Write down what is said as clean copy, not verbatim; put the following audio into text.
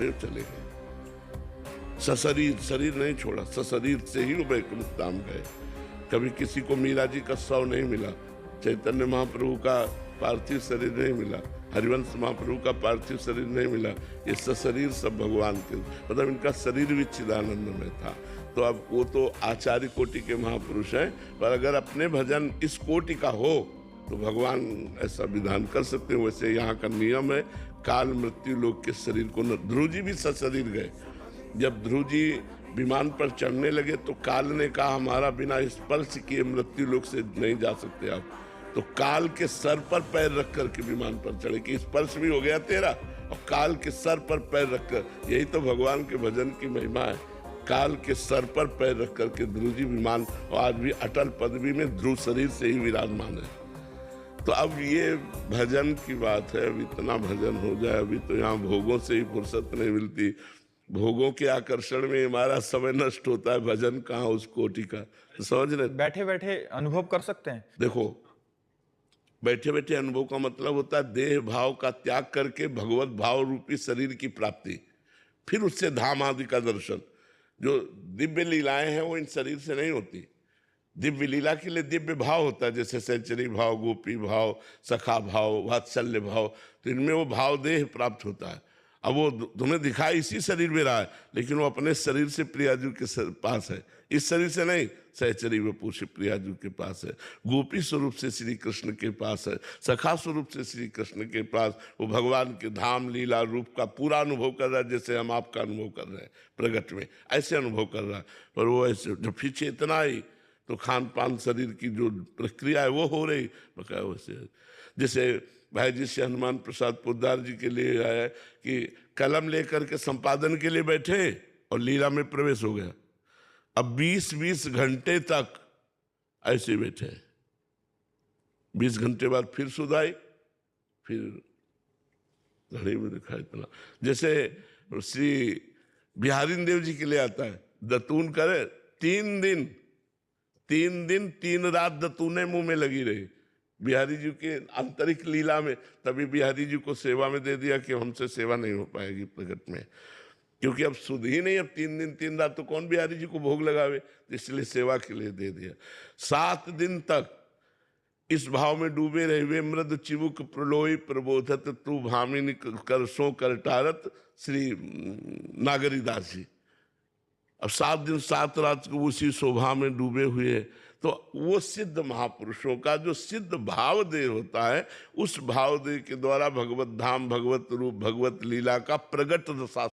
फिर चले गए। सशरीर, शरीर नहीं छोड़ा, सशरीर से ही वो वैकुंठ धाम गए। कभी किसी को मीरा जी का शव नहीं मिला, चैतन्य महाप्रभु का पार्थिव शरीर नहीं मिला, हरिवंश महाप्रभु का पार्थिव शरीर नहीं मिला। ये सशरीर सब भगवान के, मतलब इनका शरीर भी चिदानंद में था। तो अब वो तो आचार्य कोटि के महापुरुष हैं, पर अगर अपने भजन इस कोटि का हो तो भगवान ऐसा विधान कर सकते हैं। वैसे यहाँ का नियम है, काल मृत्यु लोक के शरीर को न, ध्रुव जी भी सशरीर गए। जब ध्रुव जी विमान पर चढ़ने लगे तो काल ने कहा हमारा बिना स्पर्श किए मृत्यु लोक से नहीं जा सकते आप। तो काल के सर पर पैर रख कर के विमान पर चढ़े कि स्पर्श भी हो गया तेरा, और काल के सर पर पैर रखकर, यही तो भगवान के भजन की महिमा है। काल के सर पर पैर रख करके ध्रुव जी विमान, और आज भी अटल पदवी में ध्रुव शरीर से ही विराजमान है। तो अब ये भजन की बात है, अब इतना भजन हो जाए। अभी तो यहाँ भोगों से ही फुर्सत नहीं मिलती, भोगों के आकर्षण में हमारा समय नष्ट होता है। भजन कहाँ उस कोटि का, समझ रहे? बैठे बैठे अनुभव कर सकते हैं। देखो, बैठे बैठे अनुभव का मतलब होता है देह भाव का त्याग करके भगवत भाव रूपी शरीर की प्राप्ति, फिर उससे धाम आदि का दर्शन। जो दिव्य लीलाएं हैं वो इन शरीर से नहीं होती। दिव्य लीला के लिए दिव्य भाव होता है, जैसे सैचरी भाव, गोपी भाव, सखा भाव, वात्सल्य भाव, तो इनमें वो भाव देह प्राप्त होता है। अब वो तुम्हें दिखाई इसी शरीर में रहा है, लेकिन वो अपने शरीर से प्रियाजू के पास है, इस शरीर से नहीं। सहचरी वपु से प्रियाजू के पास है, गोपी स्वरूप से श्री कृष्ण के पास है, सखा स्वरूप से श्री कृष्ण के पास। वो भगवान के धाम लीला रूप का पूरा अनुभव कर रहा है, जैसे हम आपका अनुभव कर रहे हैं प्रगट में, ऐसे अनुभव कर रहा है। पर वो ऐसे जब फिर चेतना आई तो खान पान शरीर की जो प्रक्रिया है वो हो रही बकाया वैसे। जैसे भाई जी से हनुमान प्रसाद पोद्दार जी के लिए आया कि कलम लेकर के संपादन के लिए बैठे और लीला में प्रवेश हो गया। अब 20-20 घंटे तक ऐसे बैठे, 20 घंटे बाद फिर सुध आई, फिर घड़ी में दिखा इतना। जैसे श्री बिहारी देव जी के लिए आता है, दतून करे 3 दिन 3 रात दतूने मुंह में लगी रही बिहारी जी के आंतरिक लीला में। तभी बिहारी जी को सेवा में दे दिया कि हमसे सेवा नहीं हो पाएगी प्रगट में, क्योंकि अब सुध ही नहीं। अब 3 दिन 3 रात तो कौन बिहारी जी को भोग लगावे, इसलिए सेवा के लिए दे दिया। 7 दिन तक इस भाव में डूबे रहे हुए मृद चिबुक प्रलोई प्रबोधत तू भामिनी करसों करटारत श्री नागरीदास जी। अब 7 दिन 7 रात को उसी शोभा में डूबे हुए। तो वो सिद्ध महापुरुषों का जो सिद्ध भाव देह होता है, उस भाव देह के द्वारा भगवत धाम, भगवत रूप, भगवत लीला का प्रगट दशा